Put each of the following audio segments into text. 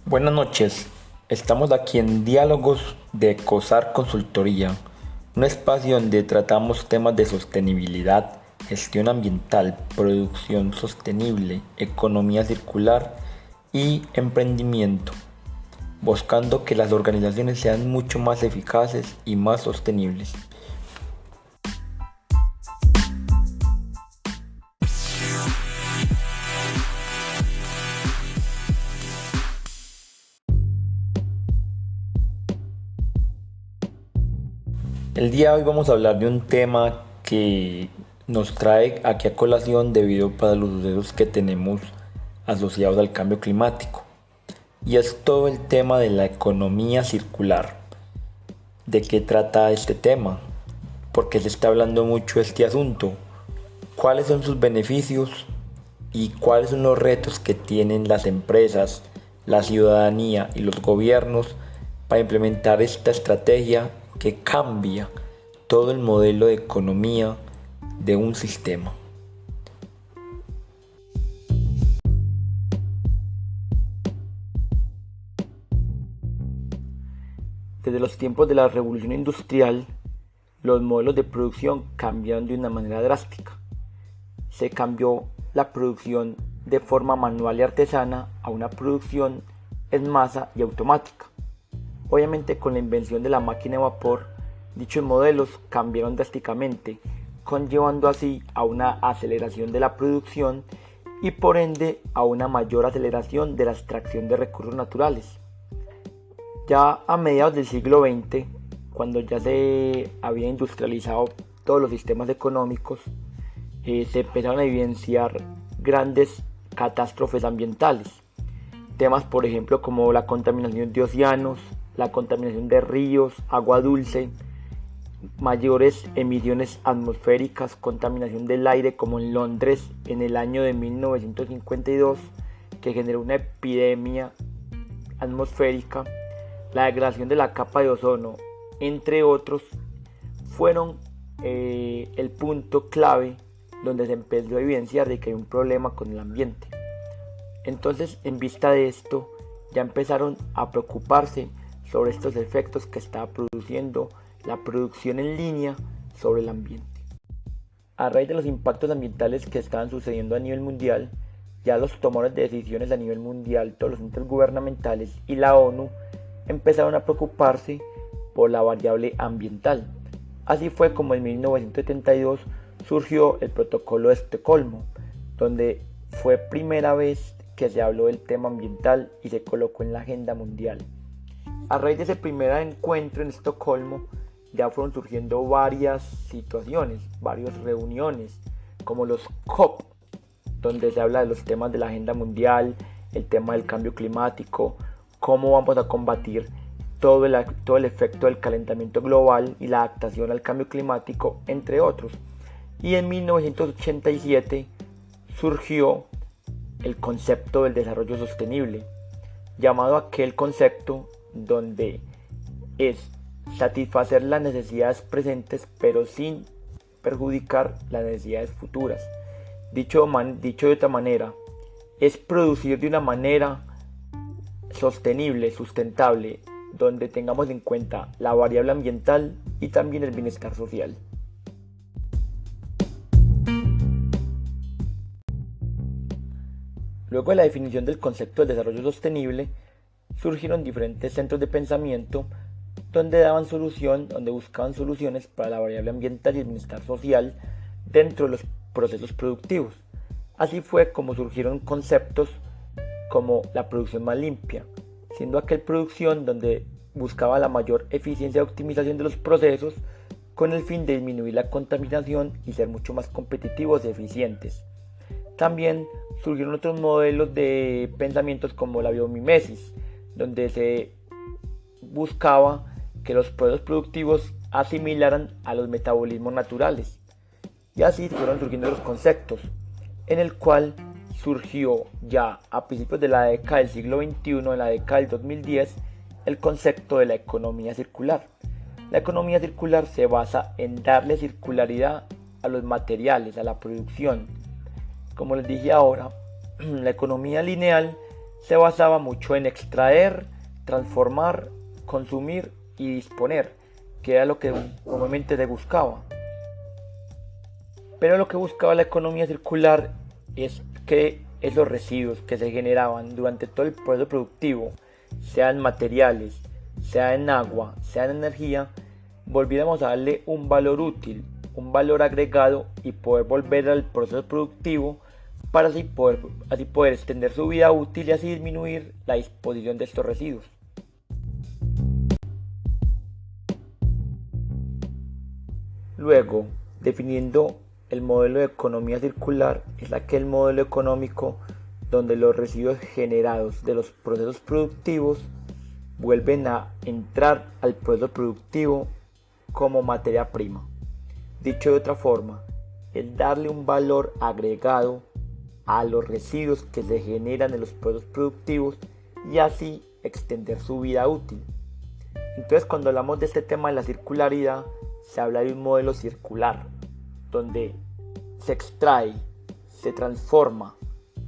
Buenas noches, estamos aquí en Diálogos de COSAR Consultoría, un espacio donde tratamos temas de sostenibilidad, gestión ambiental, producción sostenible, economía circular y emprendimiento, buscando que las organizaciones sean mucho más eficaces y más sostenibles. El día de hoy vamos a hablar de un tema que nos trae aquí a colación debido a los sucesos que tenemos asociados al cambio climático. Y es todo el tema de la economía circular. ¿De qué trata este tema? ¿Por qué se está hablando mucho de este asunto? ¿Cuáles son sus beneficios? ¿Y cuáles son los retos que tienen las empresas, la ciudadanía y los gobiernos para implementar esta estrategia que cambia todo el modelo de economía de un sistema? Desde los tiempos de la revolución industrial, los modelos de producción cambiaron de una manera drástica. Se cambió la producción de forma manual y artesana a una producción en masa y automática. Obviamente, con la invención de la máquina de vapor, dichos modelos cambiaron drásticamente, conllevando así a una aceleración de la producción y por ende a una mayor aceleración de la extracción de recursos naturales. Ya a mediados del siglo XX, cuando ya se había industrializado todos los sistemas económicos, se empezaron a evidenciar grandes catástrofes ambientales. Temas, por ejemplo, como la contaminación de océanos, la contaminación de ríos, agua dulce, mayores emisiones atmosféricas, contaminación del aire como en Londres en el año de 1952, que generó una epidemia atmosférica, la degradación de la capa de ozono, entre otros, fueron el punto clave donde se empezó a evidenciar de que hay un problema con el ambiente. Entonces, en vista de esto, ya empezaron a preocuparse sobre estos efectos que estaba produciendo la producción en línea sobre el ambiente. A raíz de los impactos ambientales que estaban sucediendo a nivel mundial, ya los tomadores de decisiones a nivel mundial, todos los entes gubernamentales y la ONU empezaron a preocuparse por la variable ambiental. Así fue como en 1972 surgió el Protocolo de Estocolmo, donde fue primera vez que se habló del tema ambiental y se colocó en la agenda mundial. A raíz de ese primer encuentro en Estocolmo, ya fueron surgiendo varias situaciones, varias reuniones, como los COP, donde se habla de los temas de la agenda mundial, el tema del cambio climático, cómo vamos a combatir todo el efecto del calentamiento global y la adaptación al cambio climático, entre otros. Y en 1987 surgió el concepto del desarrollo sostenible, llamado aquel concepto donde es satisfacer las necesidades presentes pero sin perjudicar las necesidades futuras. Dicho de otra manera, es producir de una manera sostenible, sustentable, donde tengamos en cuenta la variable ambiental y también el bienestar social. Luego de la definición del concepto del desarrollo sostenible, surgieron diferentes centros de pensamiento donde buscaban soluciones para la variable ambiental y el bienestar social dentro de los procesos productivos. Así fue como surgieron conceptos como la producción más limpia, siendo aquel producción donde buscaba la mayor eficiencia y optimización de los procesos con el fin de disminuir la contaminación y ser mucho más competitivos y eficientes. También surgieron otros modelos de pensamientos como la biomimesis, donde se buscaba que los procesos productivos asimilaran a los metabolismos naturales. Y así fueron surgiendo los conceptos, en el cual surgió ya a principios de la década del siglo XXI, en la década del 2010, el concepto de la economía circular. La economía circular se basa en darle circularidad a los materiales, a la producción. Como les dije ahora, la economía lineal se basaba mucho en extraer, transformar, consumir y disponer, que era lo que comúnmente se buscaba. Pero lo que buscaba la economía circular es que esos residuos que se generaban durante todo el proceso productivo, sean materiales, sea en agua, sea en energía, volviéramos a darle un valor útil, un valor agregado y poder volver al proceso productivo para así poder extender su vida útil y así disminuir la disposición de estos residuos. Luego, definiendo el modelo de economía circular, es aquel modelo económico donde los residuos generados de los procesos productivos vuelven a entrar al proceso productivo como materia prima. Dicho de otra forma, es darle un valor agregado a los residuos que se generan en los procesos productivos y así extender su vida útil. Entonces, cuando hablamos de este tema de la circularidad, se habla de un modelo circular, donde se extrae, se transforma,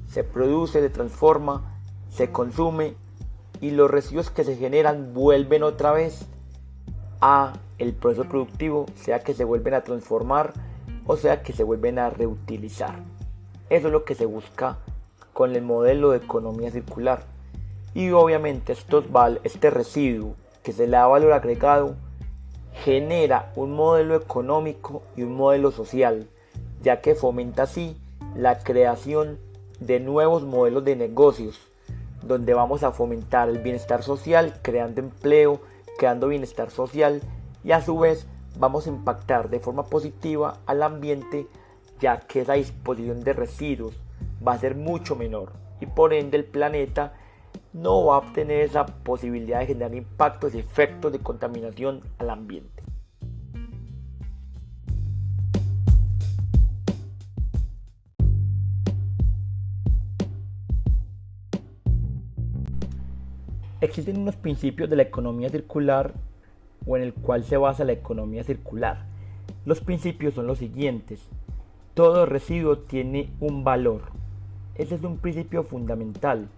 se produce, se transforma, se consume y los residuos que se generan vuelven otra vez a el proceso productivo, sea que se vuelven a transformar o sea que se vuelven a reutilizar. Eso es lo que se busca con el modelo de economía circular. Y obviamente este residuo que se le da valor agregado genera un modelo económico y un modelo social, ya que fomenta así la creación de nuevos modelos de negocios, donde vamos a fomentar el bienestar social, creando empleo, creando bienestar social y a su vez vamos a impactar de forma positiva al ambiente, ya que esa disposición de residuos va a ser mucho menor y por ende el planeta no va a obtener esa posibilidad de generar impactos y efectos de contaminación al ambiente. Existen unos principios de la economía circular o en el cual se basa la economía circular. Los principios son los siguientes: todo residuo tiene un valor. Ese es un principio fundamental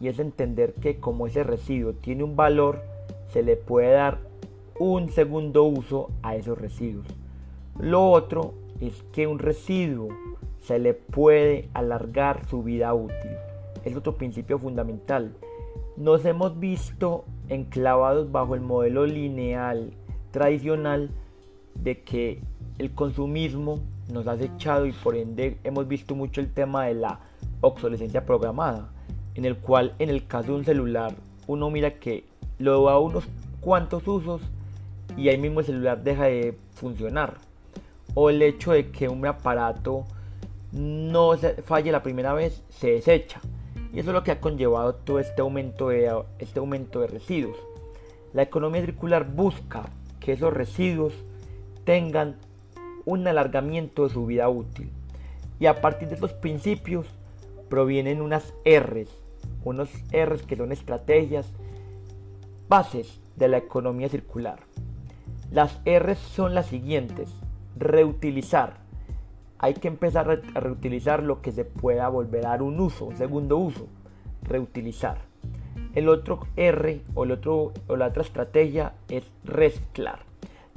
y es entender que como ese residuo tiene un valor, se le puede dar un segundo uso a esos residuos. Lo otro es que un residuo se le puede alargar su vida útil. Es otro principio fundamental. Nos hemos visto enclavados bajo el modelo lineal tradicional de que el consumismo nos ha acechado y por ende hemos visto mucho el tema de la obsolescencia programada, en el cual en el caso de un celular uno mira que lo da unos cuantos usos y ahí mismo el celular deja de funcionar, o el hecho de que un aparato no falle la primera vez, se desecha. Y eso es lo que ha conllevado todo este aumento de residuos. La economía circular busca que esos residuos tengan un alargamiento de su vida útil. Y a partir de estos principios provienen unos R's que son estrategias, bases de la economía circular. Las R's son las siguientes: reutilizar. Hay que empezar a reutilizar lo que se pueda volver a dar un segundo uso, reutilizar. El otro R o la otra estrategia es reciclar.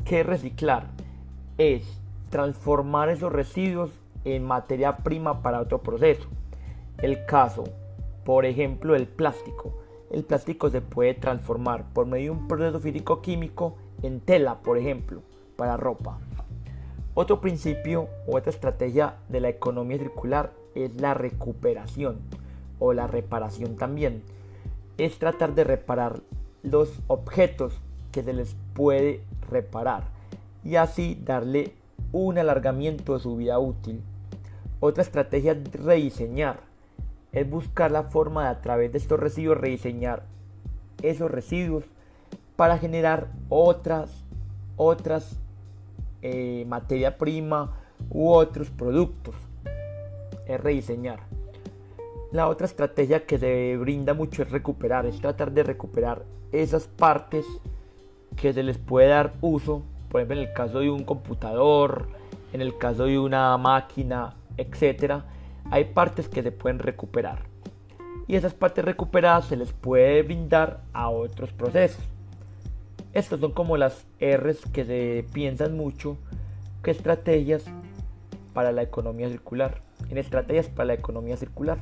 ¿Qué es reciclar? Es transformar esos residuos en materia prima para otro proceso. El caso, por ejemplo, del plástico. El plástico se puede transformar por medio de un proceso físico-químico en tela, por ejemplo, para ropa. Otro principio o otra estrategia de la economía circular es la recuperación o la reparación también. Es tratar de reparar los objetos que se les puede reparar y así darle un alargamiento de su vida útil. Otra estrategia es rediseñar. Es buscar la forma de a través de estos residuos rediseñar esos residuos para generar otras materia prima u otros productos. Es rediseñar. La otra estrategia que se brinda mucho es recuperar, es tratar de recuperar esas partes que se les puede dar uso, por ejemplo en el caso de un computador, en el caso de una máquina, etcétera. Hay partes que se pueden recuperar. y esas partes recuperadas se les puede brindar a otros procesos. Estos son como las R's que se piensan mucho, que estrategias para la economía circular. En estrategias para la economía circular.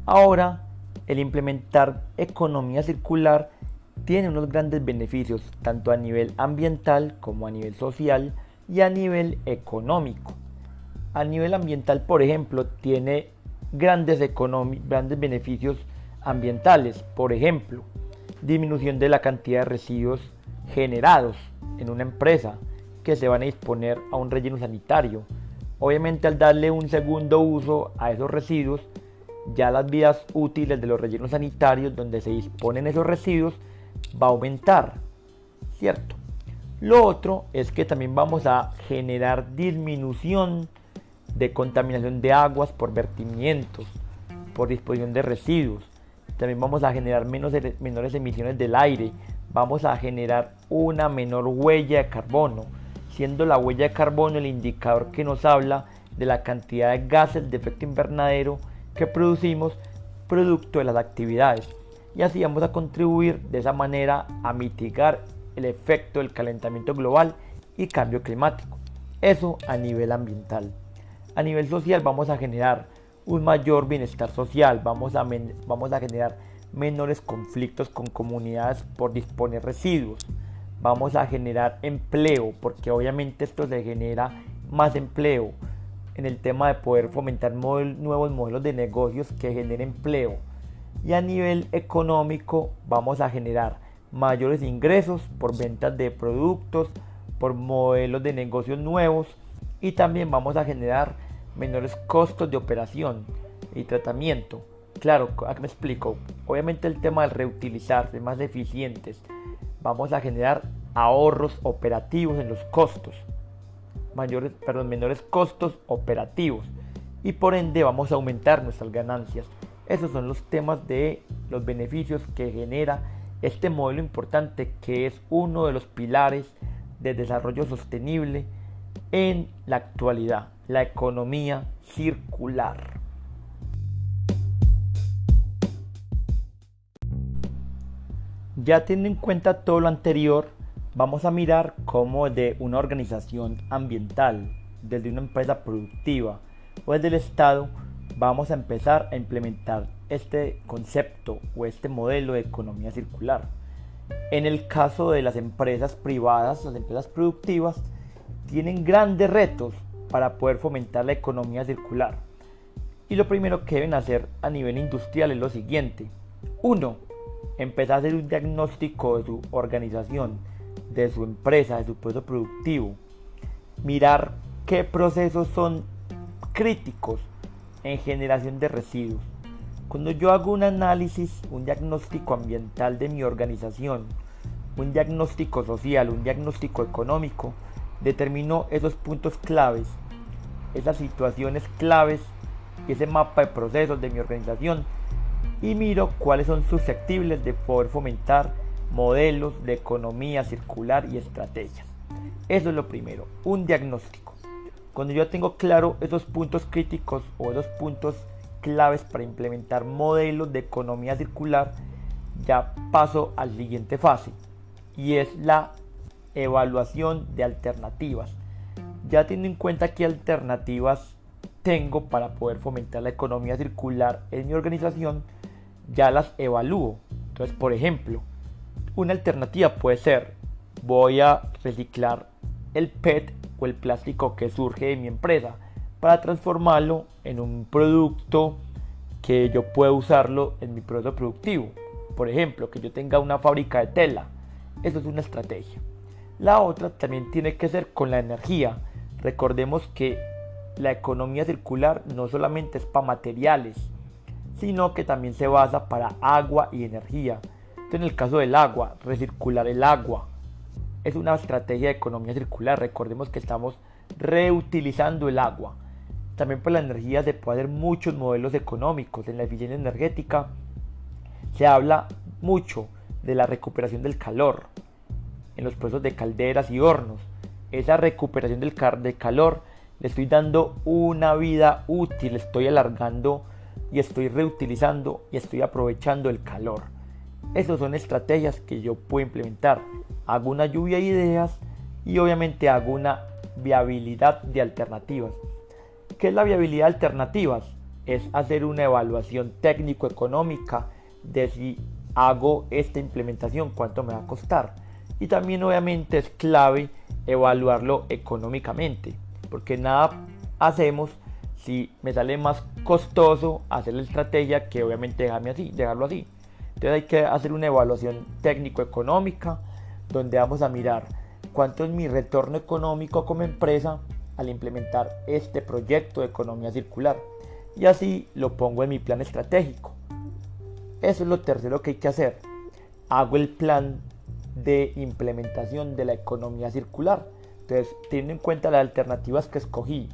Ahora, el implementar economía circular tiene unos grandes beneficios, tanto a nivel ambiental como a nivel social y a nivel económico. A nivel ambiental, por ejemplo, tiene grandes beneficios ambientales. Por ejemplo, disminución de la cantidad de residuos generados en una empresa que se van a disponer a un relleno sanitario. Obviamente, al darle un segundo uso a esos residuos, ya las vidas útiles de los rellenos sanitarios donde se disponen esos residuos va a aumentar, ¿cierto? Lo otro es que también vamos a generar disminución de contaminación de aguas por vertimientos, por disposición de residuos. También vamos a generar menores emisiones del aire, vamos a generar una menor huella de carbono, siendo la huella de carbono el indicador que nos habla de la cantidad de gases de efecto invernadero que producimos producto de las actividades, y así vamos a contribuir de esa manera a mitigar el efecto del calentamiento global y cambio climático. Eso a nivel ambiental. A nivel social vamos a generar un mayor bienestar social, vamos a generar menores conflictos con comunidades por disponer residuos, vamos a generar empleo, porque obviamente esto se genera más empleo en el tema de poder fomentar nuevos modelos de negocios que generen empleo. Y a nivel económico vamos a generar mayores ingresos por ventas de productos, por modelos de negocios nuevos, y también vamos a generar menores costos de operación y tratamiento. Claro, me explico. Obviamente el tema del reutilizar, ser más eficientes, vamos a generar ahorros operativos en los costos. Menores costos operativos, y por ende vamos a aumentar nuestras ganancias. Esos son los temas de los beneficios que genera este modelo importante, que es uno de los pilares de desarrollo sostenible en la actualidad, la economía circular. Ya teniendo en cuenta todo lo anterior, vamos a mirar cómo de una organización ambiental, desde una empresa productiva o desde el Estado, vamos a empezar a implementar este concepto o este modelo de economía circular. En el caso de las empresas privadas, las empresas productivas tienen grandes retos para poder fomentar la economía circular. Y lo primero que deben hacer a nivel industrial es lo siguiente. 1. Empezar a hacer un diagnóstico de su organización, de su empresa, de su proceso productivo. Mirar qué procesos son críticos en generación de residuos. Cuando yo hago un análisis, un diagnóstico ambiental de mi organización, un diagnóstico social, un diagnóstico económico, determino esos puntos claves, esas situaciones claves, ese mapa de procesos de mi organización, y miro cuáles son susceptibles de poder fomentar modelos de economía circular y estrategias. Eso es lo primero, un diagnóstico. Cuando yo tengo claro esos puntos críticos o esos puntos claves para implementar modelos de economía circular, ya paso a la siguiente fase, y es la evaluación de alternativas. Ya teniendo en cuenta qué alternativas tengo para poder fomentar la economía circular en mi organización, ya las evalúo. Entonces, por ejemplo, una alternativa puede ser: voy a reciclar el PET o el plástico que surge de mi empresa para transformarlo en un producto que yo pueda usarlo en mi proceso productivo. Por ejemplo, que yo tenga una fábrica de tela. Eso es una estrategia. La otra también tiene que ser con la energía. Recordemos que la economía circular no solamente es para materiales, sino que también se basa para agua y energía. Entonces, en el caso del agua, recircular el agua es una estrategia de economía circular. Recordemos que estamos reutilizando el agua. También por la energía se pueden hacer muchos modelos económicos. En la eficiencia energética se habla mucho de la recuperación del calor en los procesos de calderas y hornos. esa recuperación del calor, le estoy dando una vida útil, estoy alargando y estoy reutilizando y estoy aprovechando el calor. Esas son estrategias que yo puedo implementar. Hago una lluvia de ideas y obviamente hago una viabilidad de alternativas. ¿Qué es la viabilidad de alternativas? Es hacer una evaluación técnico-económica de si hago esta implementación, cuánto me va a costar. Y también obviamente es clave evaluarlo económicamente, porque nada hacemos si me sale más costoso hacer la estrategia que obviamente dejarlo así. Entonces hay que hacer una evaluación técnico-económica donde vamos a mirar cuánto es mi retorno económico como empresa al implementar este proyecto de economía circular, y así lo pongo en mi plan estratégico. Eso es lo tercero que hay que hacer. Hago el plan de implementación de la economía circular. Entonces, teniendo en cuenta las alternativas que escogí,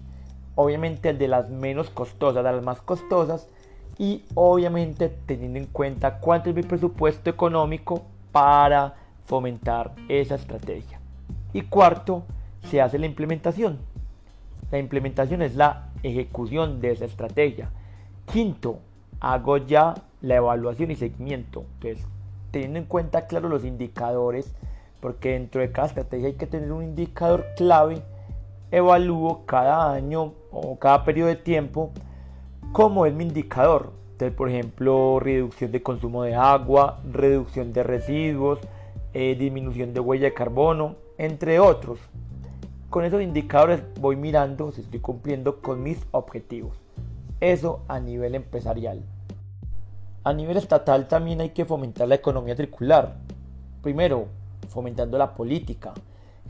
obviamente el de las menos costosas a las más costosas, y obviamente teniendo en cuenta cuánto es mi presupuesto económico para fomentar esa estrategia. Y cuarto, se hace la implementación. La implementación es la ejecución de esa estrategia. Quinto, hago ya la evaluación y seguimiento. Entonces, teniendo en cuenta, claro, los indicadores, porque dentro de cada estrategia hay que tener un indicador clave. Evalúo cada año o cada periodo de tiempo cómo es mi indicador. Entonces, por ejemplo, reducción de consumo de agua, reducción de residuos, disminución de huella de carbono, entre otros. Con esos indicadores voy mirando si estoy cumpliendo con mis objetivos. Eso a nivel empresarial. A nivel estatal también hay que fomentar la economía circular. Primero, fomentando la política,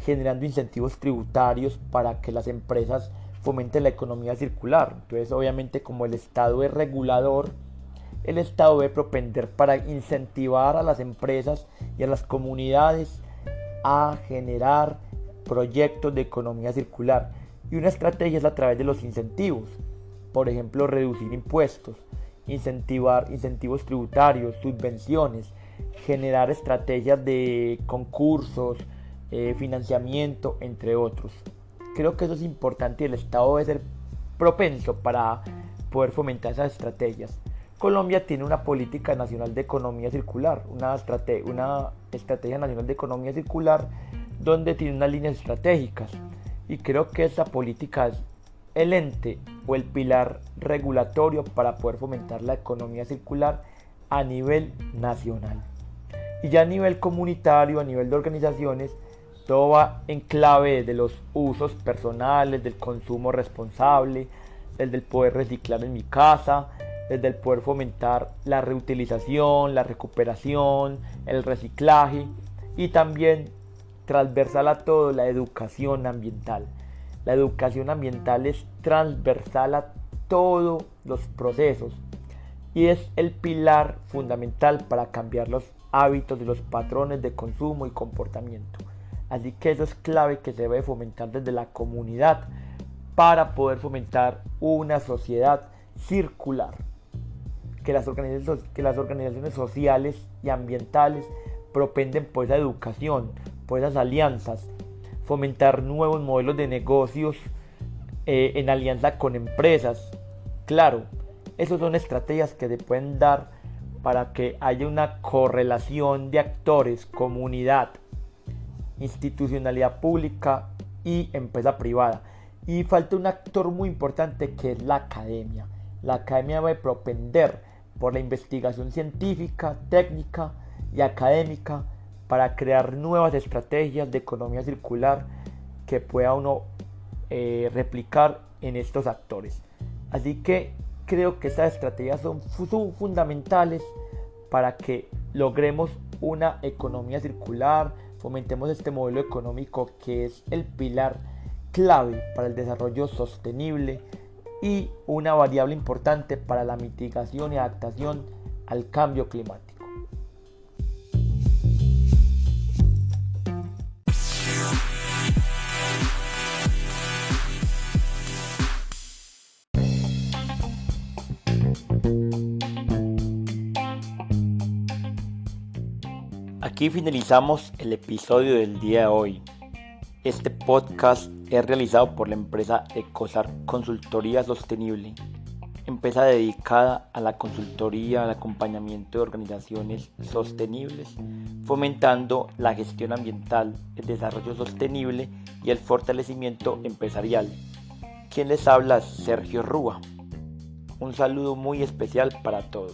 generando incentivos tributarios para que las empresas fomenten la economía circular. Entonces, obviamente, como el Estado es regulador, el Estado debe propender para incentivar a las empresas y a las comunidades a generar proyectos de economía circular. Y una estrategia es a través de los incentivos. Por ejemplo, reducir impuestos, incentivar incentivos tributarios, subvenciones, generar estrategias de concursos, financiamiento, entre otros. Creo que eso es importante y el Estado debe ser propenso para poder fomentar esas estrategias. Colombia tiene una política nacional de economía circular, una estrategia nacional de economía circular donde tiene unas líneas estratégicas, y creo que esa política es el ente o el pilar regulatorio para poder fomentar la economía circular a nivel nacional. Y ya a nivel comunitario, a nivel de organizaciones, todo va en clave de los usos personales, del consumo responsable, desde el poder reciclar en mi casa, desde el poder fomentar la reutilización, la recuperación, el reciclaje, y también transversal a todo, la educación ambiental. La educación ambiental es transversal a todos los procesos y es el pilar fundamental para cambiar los hábitos y los patrones de consumo y comportamiento. Así que eso es clave que se debe fomentar desde la comunidad para poder fomentar una sociedad circular. Que las organizaciones sociales y ambientales propenden por esa educación, por esas alianzas, fomentar nuevos modelos de negocios en alianza con empresas. Claro, esas son estrategias que se pueden dar para que haya una correlación de actores, comunidad, institucionalidad pública y empresa privada. Y falta un actor muy importante que es la academia. La academia debe propender por la investigación científica, técnica y académica para crear nuevas estrategias de economía circular que pueda uno replicar en estos actores. Así que creo que estas estrategias son fundamentales para que logremos una economía circular, fomentemos este modelo económico que es el pilar clave para el desarrollo sostenible y una variable importante para la mitigación y adaptación al cambio climático. Aquí finalizamos el episodio del día de hoy. Este podcast es realizado por la empresa Ecosar Consultoría Sostenible, empresa dedicada a la consultoría, al acompañamiento de organizaciones sostenibles, fomentando la gestión ambiental, el desarrollo sostenible y el fortalecimiento empresarial. Quien les habla es Sergio Rúa. Un saludo muy especial para todos.